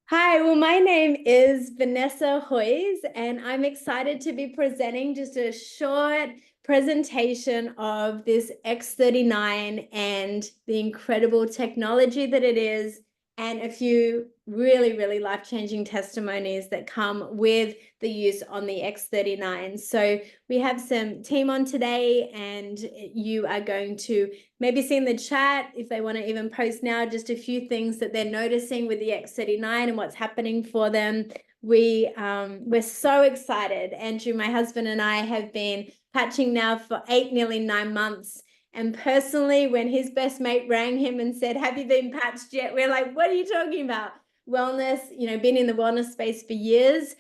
Hi, well, my name is Vanessa Hoyes, and I'm excited to be presenting just a short presentation of this X39 and the incredible technology that it is, and a few really, really life-changing testimonies that come with the use on the X39. So we have some team on today, and you are going to maybe see in the chat if they want to even post now just a few things that they're noticing with the X39 and what's happening for them. We're so excited. Andrew, my husband, and I have been patching now for nearly 9 months. And personally, when his best mate rang him and said, "Have you been patched yet?" We're like, "What are you talking about?" Wellness, been in the wellness space for years,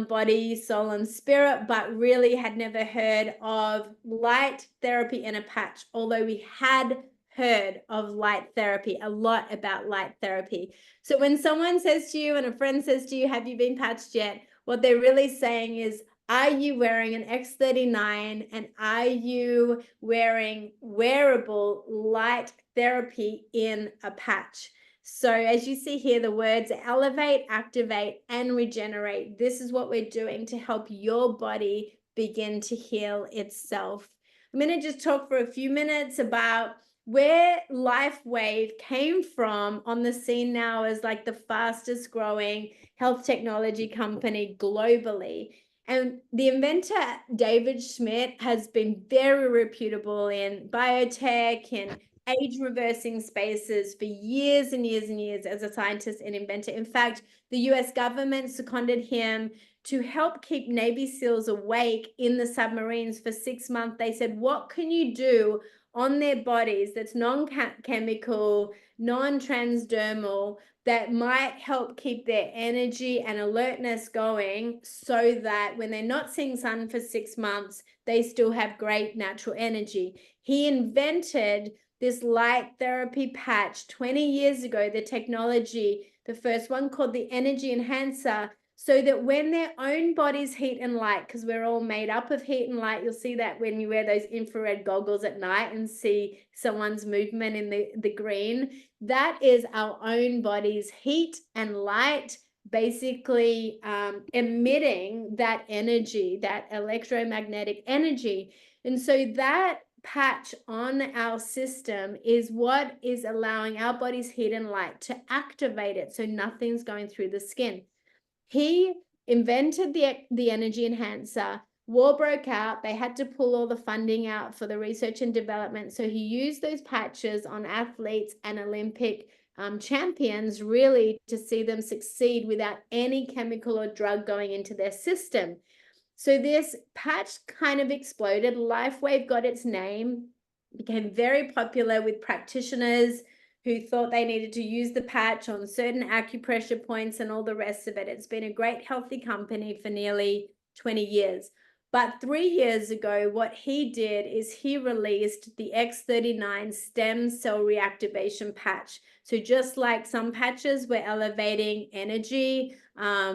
body, soul, and spirit, but really had never heard of light therapy in a patch, although we had heard of light therapy, a lot about light therapy. So when someone says to you and a friend says to you, "Have you been patched yet?" what they're really saying is, are you wearing an X39 and are you wearing wearable light therapy in a patch? So as you see here, the words elevate, activate, and regenerate. This is what we're doing to help your body begin to heal itself. I'm going to just talk for a few minutes about where Lifewave came from on the scene now as like the fastest growing health technology company globally. And the inventor, David Schmidt, has been very reputable in biotech and age reversing spaces for years and years and years as a scientist and inventor. In fact, the US government seconded him to help keep Navy SEALs awake in the submarines for 6 months. They said, "What can you do on their bodies that's non-chemical, non-transdermal, that might help keep their energy and alertness going so that when they're not seeing sun for 6 months, they still have great natural energy?" He invented this light therapy patch 20 years ago, the technology, the first one called the energy enhancer, so that when their own body's heat and light, because we're all made up of heat and light, you'll see that when you wear those infrared goggles at night and see someone's movement in the green, that is our own body's heat and light, basically emitting that energy, that electromagnetic energy. And so that patch on our system is what is allowing our body's heat and light to activate it, so nothing's going through the skin. He invented the energy enhancer. War broke out. They had to pull all the funding out for the research and development. So he used those patches on athletes and Olympic champions, really to see them succeed without any chemical or drug going into their system. So this patch kind of exploded. Lifewave got its name, became very popular with practitioners who thought they needed to use the patch on certain acupressure points and all the rest of it. It's been a great, healthy company for nearly 20 years. But 3 years ago, what he did is he released the X39 stem cell reactivation patch. So just like some patches were elevating energy,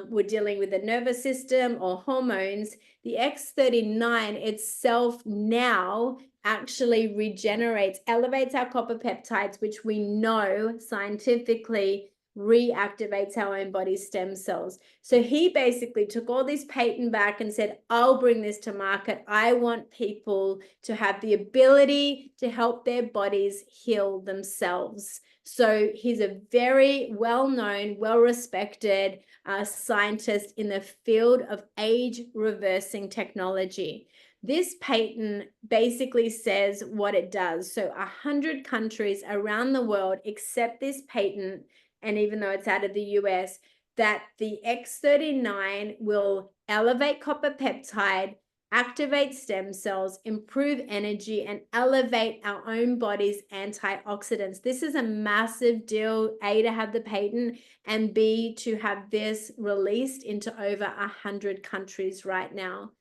we're dealing with the nervous system or hormones, the X39 itself now actually regenerates, elevates our copper peptides, which we know scientifically reactivates our own body's stem cells. So he basically took all this patent back and said, "I'll bring this to market. I want people to have the ability to help their bodies heal themselves." So he's a very well-known, well-respected scientist in the field of age reversing technology. This patent basically says what it does. So 100 countries around the world accept this patent, and even though it's out of the US, that the X39 will elevate copper peptide, activate stem cells, improve energy, and elevate our own body's antioxidants. This is a massive deal, A, to have the patent, and B, to have this released into over 100 countries right now.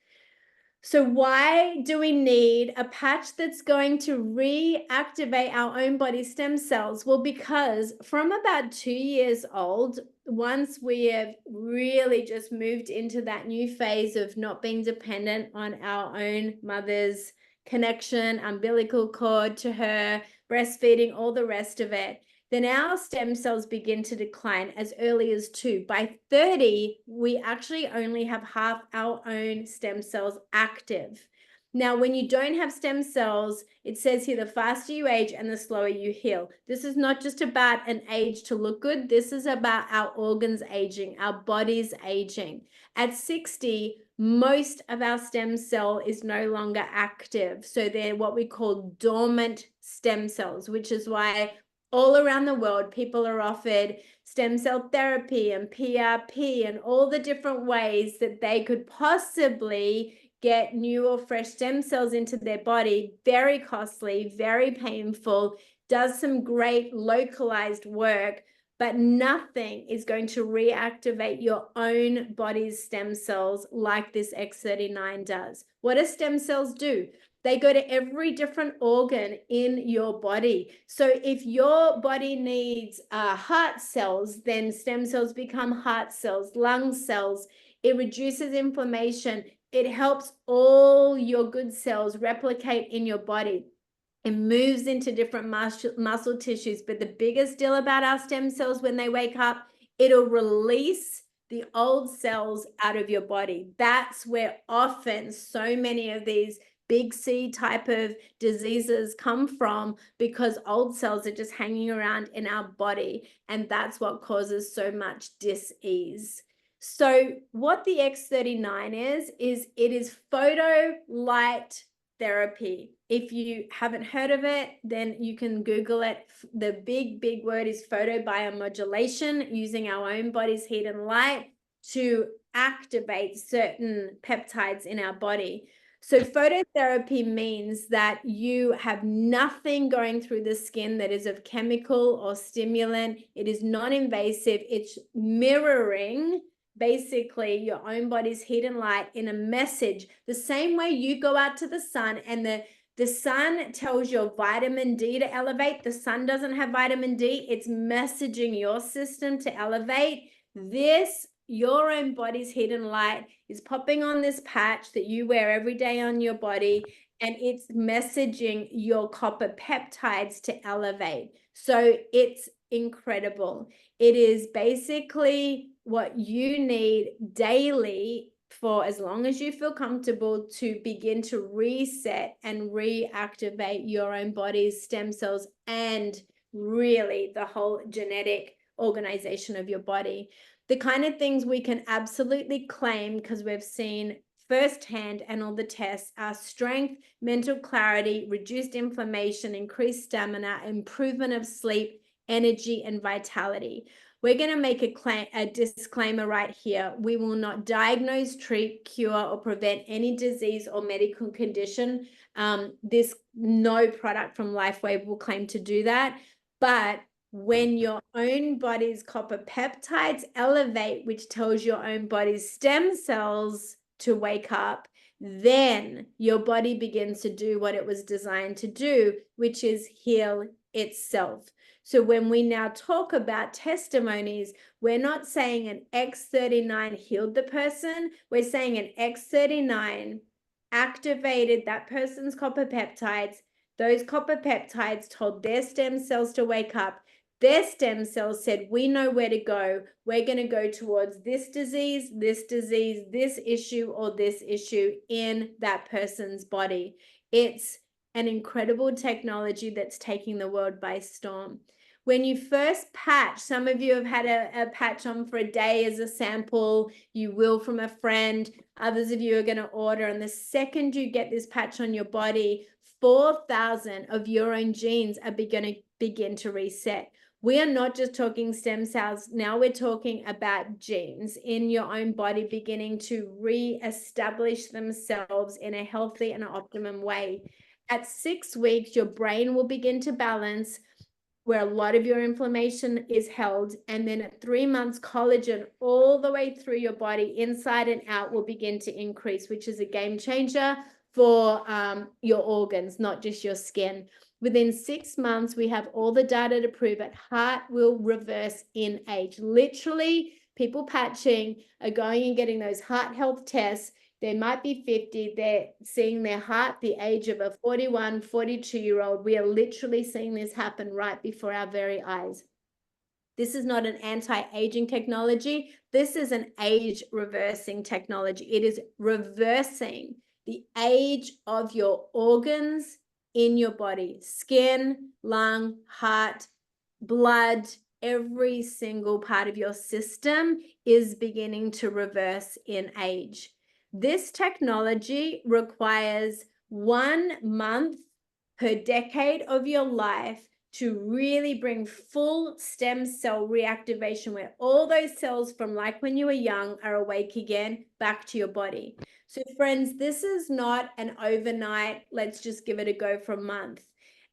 So why do we need a patch that's going to reactivate our own body stem cells? Well, because from about 2 years old, once we have really just moved into that new phase of not being dependent on our own mother's connection, umbilical cord to her, breastfeeding, all the rest of it, then our stem cells begin to decline as early as 2. By 30, we actually only have half our own stem cells active. Now, when you don't have stem cells, it says here, the faster you age and the slower you heal. This is not just about an age to look good. This is about our organs aging, our bodies aging. At 60, most of our stem cell is no longer active. So they're what we call dormant stem cells, which is why all around the world, people are offered stem cell therapy and PRP and all the different ways that they could possibly get new or fresh stem cells into their body. Very costly, very painful, does some great localized work, but nothing is going to reactivate your own body's stem cells like this X39 does. What do stem cells do? They go to every different organ in your body. So if your body needs heart cells, then stem cells become heart cells, lung cells. It reduces inflammation. It helps all your good cells replicate in your body. It moves into different muscle tissues. But the biggest deal about our stem cells when they wake up, it'll release the old cells out of your body. That's where often so many of these big C type of diseases come from, because old cells are just hanging around in our body. And that's what causes so much dis-ease. So what the X39 is it is photo light therapy. If you haven't heard of it, then you can Google it. The big word is photobiomodulation, using our own body's heat and light to activate certain peptides in our body. So phototherapy means that you have nothing going through the skin that is of chemical or stimulant. It is non-invasive. It's mirroring basically your own body's heat and light in a message. The same way you go out to the sun and the sun tells your vitamin D to elevate. The sun doesn't have vitamin D. It's messaging your system to elevate. Your own body's heat and light is popping on this patch that you wear every day on your body, and it's messaging your copper peptides to elevate. So it's incredible. It is basically what you need daily for as long as you feel comfortable to begin to reset and reactivate your own body's stem cells and really the whole genetic organization of your body. The kind of things we can absolutely claim, because we've seen firsthand and all the tests, are strength, mental clarity, reduced inflammation, increased stamina, improvement of sleep, energy, and vitality. We're going to make a disclaimer right here. We will not diagnose, treat, cure, or prevent any disease or medical condition. No product from Lifewave will claim to do that. But when your own body's copper peptides elevate, which tells your own body's stem cells to wake up, then your body begins to do what it was designed to do, which is heal itself. So when we now talk about testimonies, we're not saying an X39 healed the person. We're saying an X39 activated that person's copper peptides. Those copper peptides told their stem cells to wake up. Their stem cells said, we know where to go. We're going to go towards this disease, this issue, or this issue in that person's body. It's an incredible technology that's taking the world by storm. When you first patch, some of you have had a patch on for a day as a sample. You will from a friend. Others of you are going to order. And the second you get this patch on your body, 4,000 of your own genes are going to begin to reset. We are not just talking stem cells. Now we're talking about genes in your own body beginning to re-establish themselves in a healthy and optimum way. At 6 weeks, your brain will begin to balance, where a lot of your inflammation is held. And then at 3 months, collagen all the way through your body, inside and out, will begin to increase, which is a game changer for your organs, not just your skin. Within 6 months, we have all the data to prove it. Heart will reverse in age. Literally, people patching are going and getting those heart health tests. They might be 50. They're seeing their heart the age of a 41, 42-year-old. We are literally seeing this happen right before our very eyes. This is not an anti-aging technology. This is an age reversing technology. It is reversing the age of your organs in your body: skin, lung, heart, blood. Every single part of your system is beginning to reverse in age. This technology requires 1 month per decade of your life to really bring full stem cell reactivation, where all those cells from like when you were young are awake again, back to your body. So friends, this is not an overnight, let's just give it a go for a month.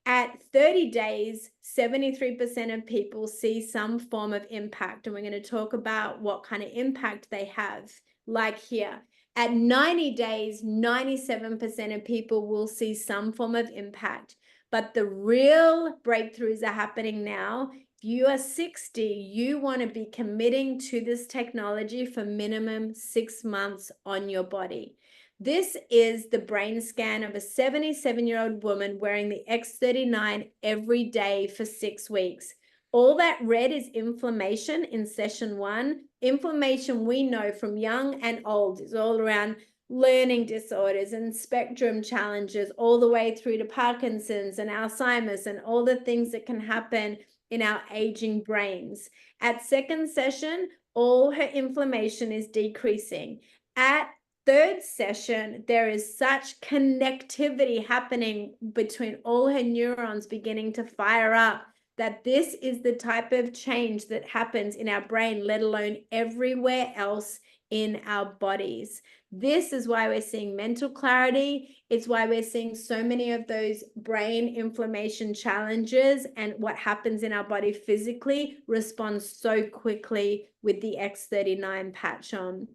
At 30 days, 73% of people see some form of impact. And we're going to talk about what kind of impact they have, like here. At 90 days, 97% of people will see some form of impact. But the real breakthroughs are happening now. If you are 60, you want to be committing to this technology for minimum 6 months on your body. This is the brain scan of a 77-year-old woman wearing the X39 every day for 6 weeks. All that red is inflammation in session 1. Inflammation, we know from young and old, is all around learning disorders and spectrum challenges, all the way through to Parkinson's and Alzheimer's and all the things that can happen in our aging brains. At second session, all her inflammation is decreasing. At third session, there is such connectivity happening between all her neurons beginning to fire up, that this is the type of change that happens in our brain, let alone everywhere else in our bodies. This is why we're seeing mental clarity. It's why we're seeing so many of those brain inflammation challenges, and what happens in our body physically responds so quickly with the X39 patch on.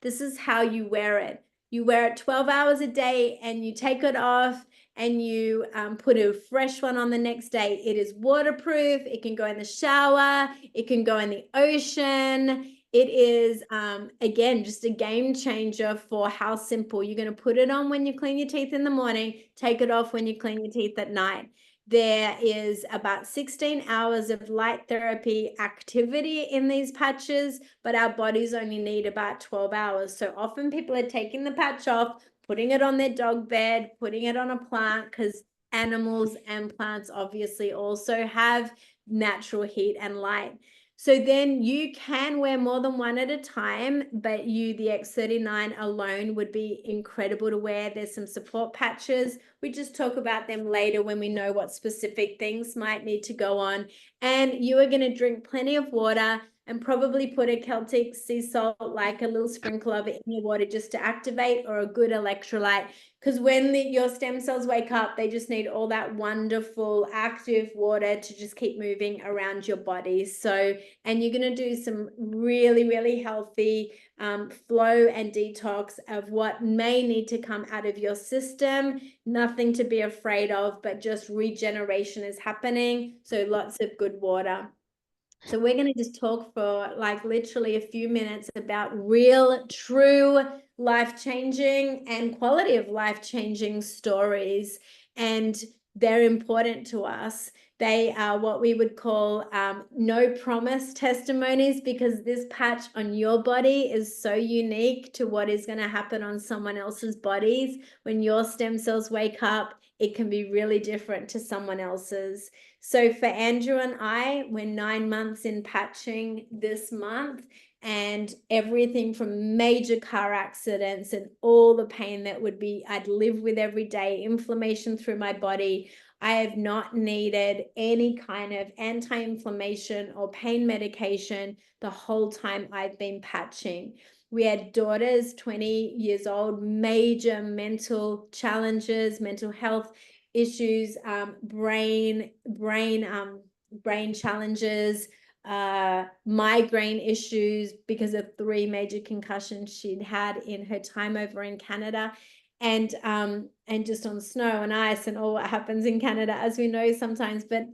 This is how you wear it. You wear it 12 hours a day and you take it off and you put a fresh one on the next day. It is waterproof. It can go in the shower. It can go in the ocean. It is, again, just a game changer for how simple. You're going to put it on when you clean your teeth in the morning, take it off when you clean your teeth at night. There is about 16 hours of light therapy activity in these patches, but our bodies only need about 12 hours. So often people are taking the patch off, putting it on their dog bed, putting it on a plant, because animals and plants obviously also have natural heat and light. So then you can wear more than one at a time, but the X39 alone would be incredible to wear. There's some support patches. We just talk about them later when we know what specific things might need to go on. And you are going to drink plenty of water and probably put a Celtic sea salt, like a little sprinkle of it in your water just to activate, or a good electrolyte. Because when your stem cells wake up, they just need all that wonderful active water to just keep moving around your body. So, and you're going to do some really, really healthy flow and detox of what may need to come out of your system. Nothing to be afraid of, but just regeneration is happening. So lots of good water. So we're going to just talk for like literally a few minutes about real, true, life-changing and quality of life-changing stories. And they're important to us. They are what we would call no promise testimonies, because this patch on your body is so unique to what is going to happen on someone else's bodies. When your stem cells wake up, it can be really different to someone else's. So for Andrew and I, we're 9 months in patching this month, and everything from major car accidents and all the pain that I'd live with every day, inflammation through my body. I have not needed any kind of anti-inflammation or pain medication the whole time I've been patching. We had daughters, 20 years old, major mental challenges, mental health issues, brain challenges, migraine issues because of 3 major concussions she'd had in her time over in Canada, and just on snow and ice and all what happens in Canada, as we know sometimes. But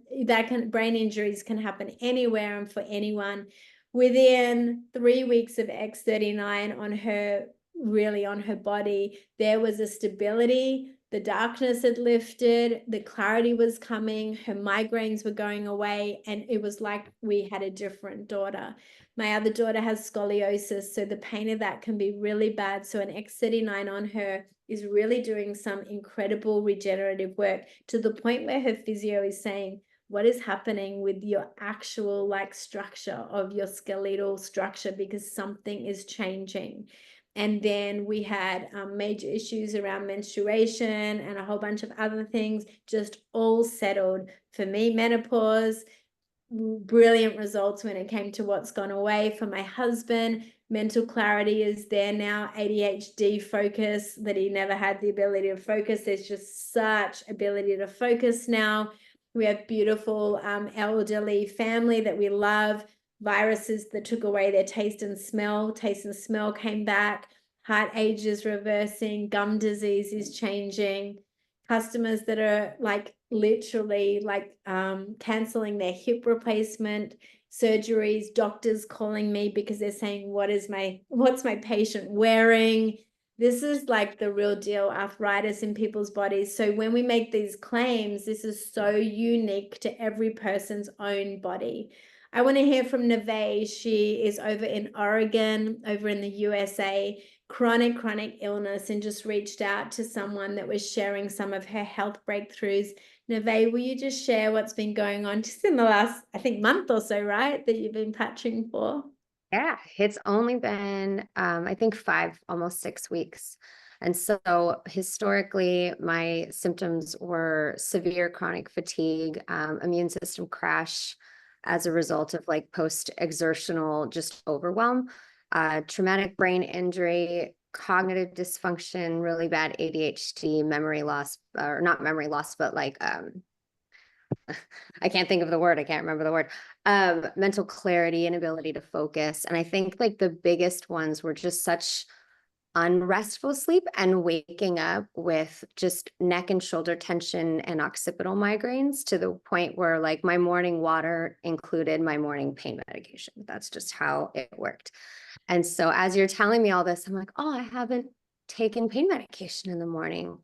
brain injuries can happen anywhere and for anyone. Within 3 weeks of X39 on her really on her body. There was a stability. The darkness had lifted, the clarity was coming, her migraines were going away, and it was like we had a different daughter. My other daughter has scoliosis, so the pain of that can be really bad. So an X39 on her is really doing some incredible regenerative work, to the point where her physio is saying, what is happening with your actual like structure of your skeletal structure, because something is changing. And then we had major issues around menstruation and a whole bunch of other things, just all settled. For me, menopause, brilliant results when it came to what's gone away. For my husband, mental clarity is there now, ADHD focus that he never had the ability to focus. There's just such ability to focus now. We have beautiful elderly family that we love. Viruses that took away their taste and smell came back. Heart age is reversing. Gum disease is changing. Customers that are like literally like canceling their hip replacement surgeries, doctors calling me because they're saying, what's my patient wearing? This is like the real deal, arthritis in people's bodies. So when we make these claims, this is so unique to every person's own body. I want to hear from Neve. She is over in Oregon, over in the USA, chronic illness, and just reached out to someone that was sharing some of her health breakthroughs. Neve, will you just share what's been going on just in the last, I think, month or so, right, that you've been patching for? Yeah, it's only been, I think 5, almost 6 weeks. And so historically, my symptoms were severe chronic fatigue, immune system crash as a result of like post-exertional just overwhelm, traumatic brain injury, cognitive dysfunction, really bad ADHD, memory loss, or not memory loss, but like I can't think of the word. I can't remember the word. Mental clarity and ability to focus. And I think like the biggest ones were just such unrestful sleep and waking up with just neck and shoulder tension and occipital migraines, to the point where like my morning water included my morning pain medication. That's just how it worked. And so as you're telling me all this, I'm like, oh, I haven't taken pain medication in the morning.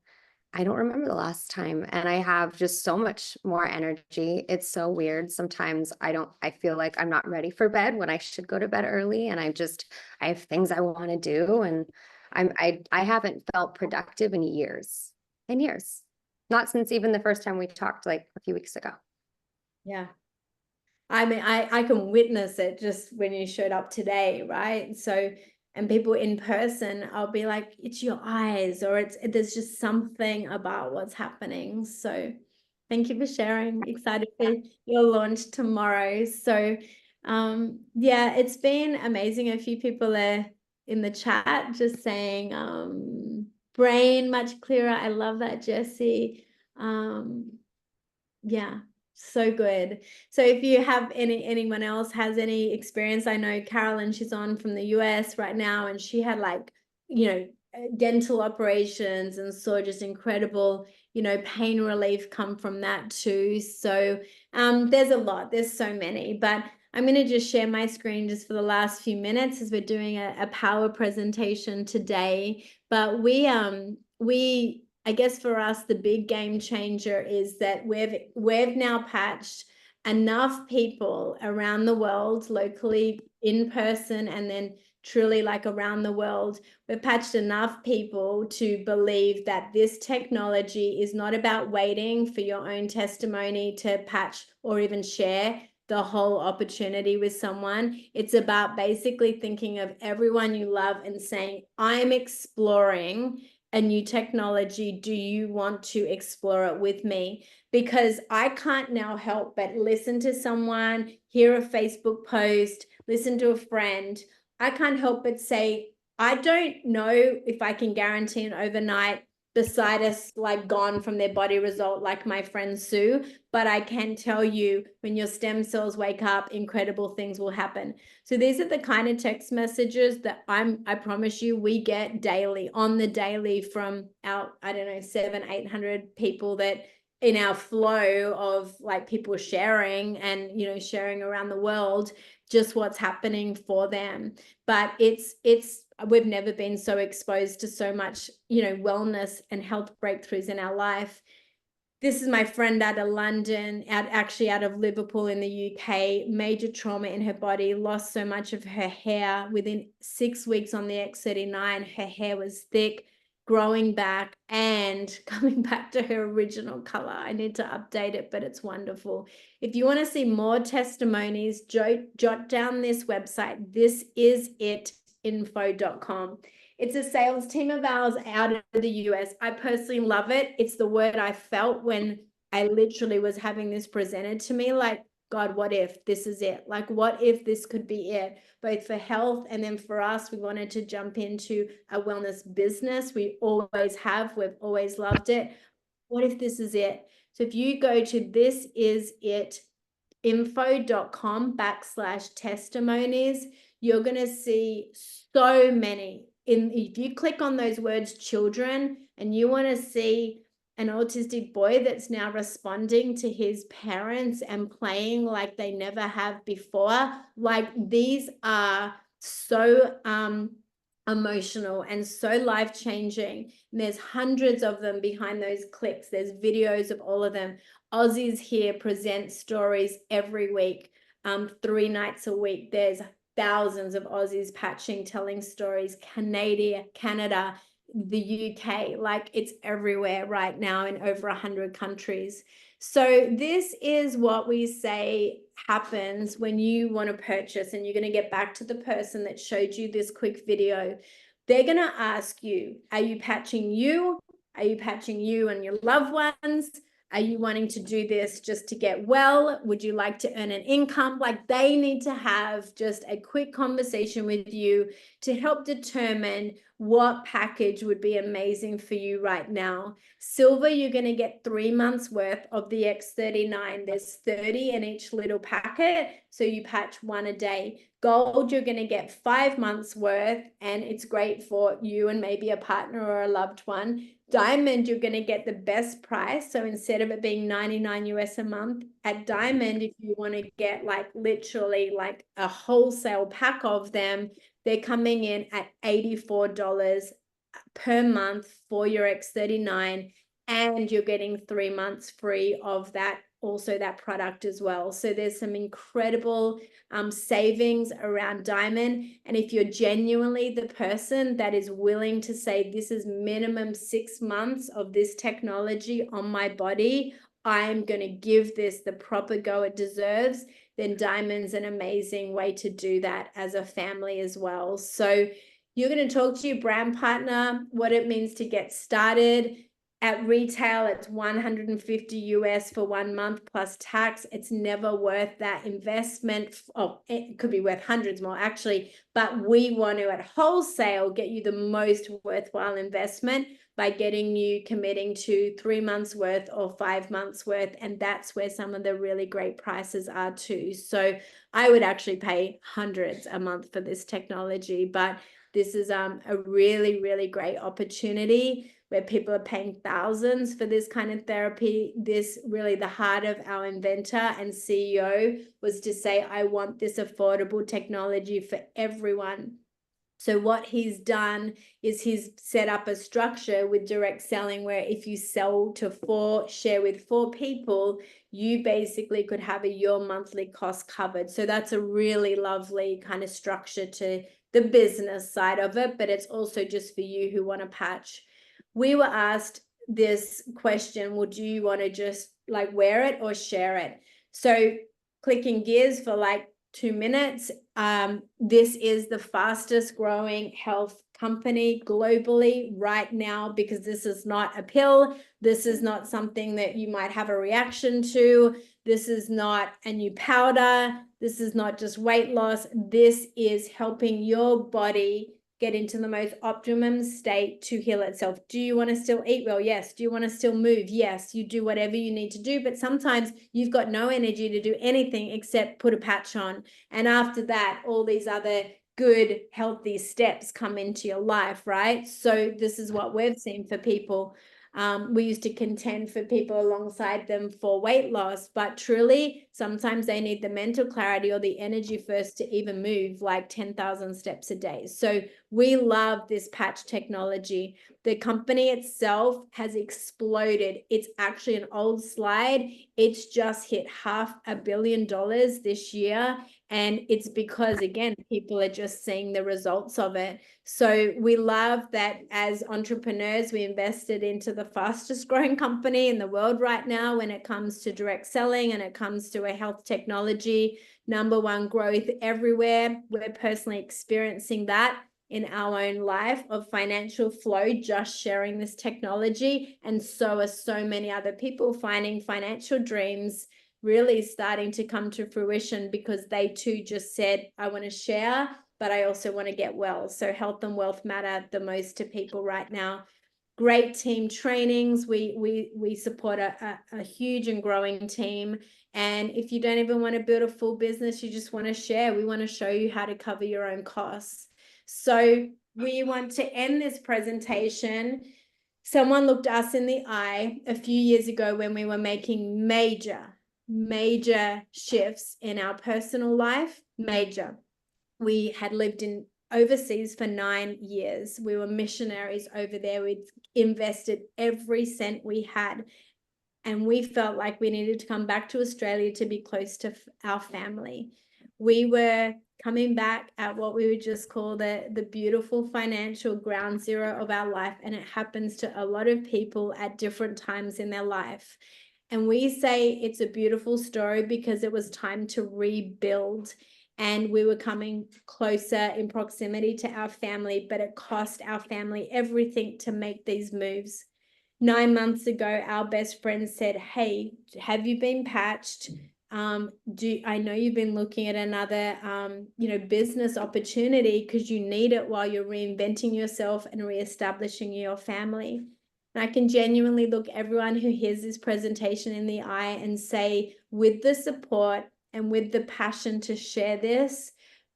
I don't remember the last time, and I have just so much more energy. It's so weird. Sometimes I feel like I'm not ready for bed when I should go to bed early, and I have things I want to do, and I haven't felt productive in years. Not since even the first time we talked like a few weeks ago. Yeah. I mean, I can witness it just when you showed up today, right? So, and people in person, I'll be like, it's your eyes, or there's just something about what's happening. So thank you for sharing. Excited for your launch tomorrow. So yeah, it's been amazing. A few people are in the chat just saying brain much clearer. I love that, Jessie. Yeah, so good. So if you have anyone else has any experience, I know Carolyn, she's on from the US right now, and she had like, dental operations and saw just incredible, pain relief come from that too. So there's a lot, there's so many, but I'm going to just share my screen just for the last few minutes as we're doing a power presentation today. But I guess for us, the big game changer is that we've now patched enough people around the world, locally, in person, and then truly like around the world. We've patched enough people to believe that this technology is not about waiting for your own testimony to patch or even share the whole opportunity with someone. It's about basically thinking of everyone you love and saying, I'm exploring a new technology. Do you want to explore it with me? Because I can't now help but listen to someone, hear a Facebook post, listen to a friend. I can't help but say, I don't know if I can guarantee an overnight bursitis like gone from their body result like my friend Sue, but I can tell you when your stem cells wake up, incredible things will happen. So these are the kind of text messages that I promise you we get daily, on the daily, from our, I don't know, 700-800 people that in our flow of like people sharing and, you know, sharing around the world just what's happening for them. But we've never been so exposed to so much, you know, wellness and health breakthroughs in our life. This is my friend out of London, actually out of Liverpool in the UK, major trauma in her body, lost so much of her hair. Within 6 weeks on the X39, her hair was thick, growing back and coming back to her original color. I need to update it, but it's wonderful. If you want to see more testimonies, jot down this website, thisisit.info.com. It's a sales team of ours out of the US. I personally love it. It's the word I felt when I literally was having this presented to me, like, God, what if this is it? Like, what if this could be it? Both for health and then for us, we wanted to jump into a wellness business. We always have. We've always loved it. What if this is it? So if you go to thisisit.info.com/testimonies, you're going to see so many. If you click on those words children and you want to see an autistic boy that's now responding to his parents and playing like they never have before, like these are so emotional and so life-changing. And there's hundreds of them behind those clicks. There's videos of all of them. Aussies here present stories every week, 3 nights a week. There's thousands of Aussies patching, telling stories. Canada, the UK, like it's everywhere right now in over 100 countries. So this is what we say happens when you want to purchase and you're going to get back to the person that showed you this quick video. They're going to ask you, are you patching you? Are you patching you and your loved ones? Are you wanting to do this just to get well? Would you like to earn an income? Like they need to have just a quick conversation with you to help determine what package would be amazing for you right now. Silver, you're going to get 3 months worth of the X39. There's 30 in each little packet, so you patch 1 a day. Gold, you're going to get 5 months worth, and it's great for you and maybe a partner or a loved one. Diamond, you're going to get the best price. So instead of it being 99 US a month, at Diamond, if you want to get like literally like a wholesale pack of them, they're coming in at $84 per month for your X39, and you're getting 3 months free of that, also that product as well. So there's some incredible savings around Diamond. And if you're genuinely the person that is willing to say, this is minimum 6 months of this technology on my body, I'm going to give this the proper go it deserves, then Diamond's an amazing way to do that as a family as well. So you're going to talk to your brand partner, what it means to get started. At retail, it's $150 US for 1 month plus tax. It's never worth that investment. Oh, it could be worth hundreds more actually, but we want to at wholesale get you the most worthwhile investment by getting you committing to 3 months worth or 5 months worth. And that's where some of the really great prices are too. So I would actually pay hundreds a month for this technology, but this is a really, really great opportunity where people are paying thousands for this kind of therapy. This really, the heart of our inventor and CEO was to say, I want this affordable technology for everyone. So what he's done is he's set up a structure with direct selling where if you sell to 4, share with 4 people, you basically could have your monthly cost covered. So that's a really lovely kind of structure to the business side of it, but it's also just for you who want to patch. We were asked this question, well, do you want to just like wear it or share it? So clicking gears for like 2 minutes, this is the fastest growing health company globally right now, because this is not a pill. This is not something that you might have a reaction to. This is not a new powder. This is not just weight loss. This is helping your body get into the most optimum state to heal itself. Do you want to still eat well? Yes. Do you want to still move? Yes. You do whatever you need to do, but sometimes you've got no energy to do anything except put a patch on. And after that, all these other good, healthy steps come into your life, right? So this is what we've seen for people. We used to contend for people alongside them for weight loss, but truly sometimes they need the mental clarity or the energy first to even move like 10,000 steps a day. So we love this patch technology. The company itself has exploded. It's actually an old slide. It's just hit $500 million this year. And it's because, again, people are just seeing the results of it. So we love that as entrepreneurs, we invested into the fastest growing company in the world right now when it comes to direct selling and it comes to a health technology, #1 growth everywhere. We're personally experiencing that in our own life of financial flow, just sharing this technology. And so are so many other people finding financial dreams really starting to come to fruition because they too just said, I want to share, but I also want to get well. So health and wealth matter the most to people right now. Great team trainings. We support a huge and growing team. And if you don't even want to build a full business, you just want to share, we want to show you how to cover your own costs. So we want to end this presentation. Someone looked us in the eye a few years ago when we were making major shifts in our personal life. Major. We had lived in overseas for 9 years. We were missionaries over there. We'd invested every cent we had. And we felt like we needed to come back to Australia to be close to our family. We were coming back at what we would just call the beautiful financial ground zero of our life. And it happens to a lot of people at different times in their life. And we say it's a beautiful story because it was time to rebuild. And we were coming closer in proximity to our family, but it cost our family everything to make these moves. 9 months ago, our best friend said, hey, have you been patched? I know you've been looking at another, business opportunity because you need it while you're reinventing yourself and reestablishing your family. And I can genuinely look everyone who hears this presentation in the eye and say, with the support and with the passion to share this,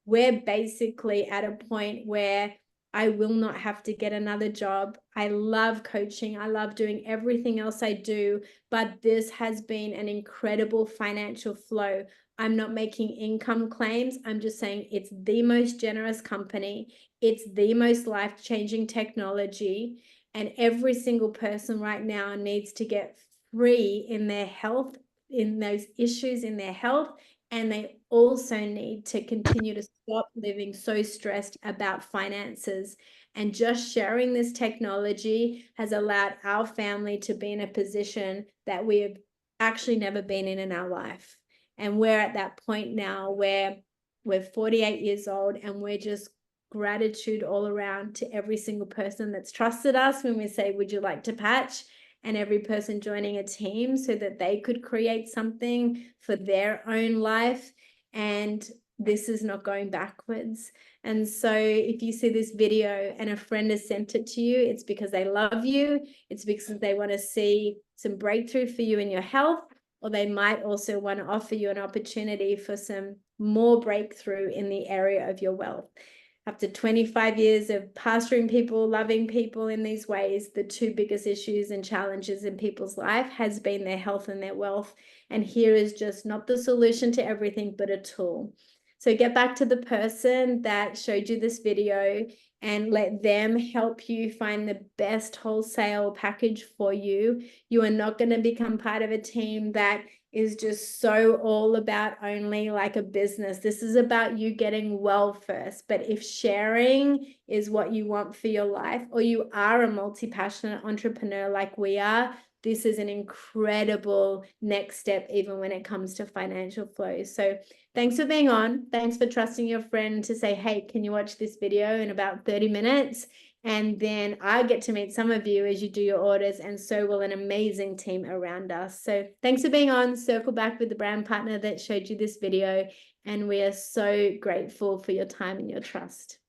we're basically at a point where I will not have to get another job. I love coaching. I love doing everything else I do, but this has been an incredible financial flow. I'm not making income claims. I'm just saying it's the most generous company. It's the most life-changing technology. And every single person right now needs to get free in their health, in those issues in their health. And they also need to continue to stop living so stressed about finances. And just sharing this technology has allowed our family to be in a position that we have actually never been in our life. And we're at that point now where we're 48 years old and we're just gratitude all around to every single person that's trusted us when we say, would you like to patch? And every person joining a team so that they could create something for their own life. And this is not going backwards. And so if you see this video and a friend has sent it to you, it's because they love you. It's because they want to see some breakthrough for you in your health, or they might also want to offer you an opportunity for some more breakthrough in the area of your wealth. After 25 years of pastoring people, loving people in these ways, the two biggest issues and challenges in people's life has been their health and their wealth. And here is just not the solution to everything, but a tool. So get back to the person that showed you this video and let them help you find the best wholesale package for you. You are not going to become part of a team that is just so all about only like a business. This is about you getting well first. But if sharing is what you want for your life, or you are a multi-passionate entrepreneur like we are, this is an incredible next step, even when it comes to financial flow. So thanks for being on. Thanks for trusting your friend to say, hey, can you watch this video in about 30 minutes? And then I get to meet some of you as you do your orders, and so will an amazing team around us. So thanks for being on. Circle back with the brand partner that showed you this video, and we are so grateful for your time and your trust.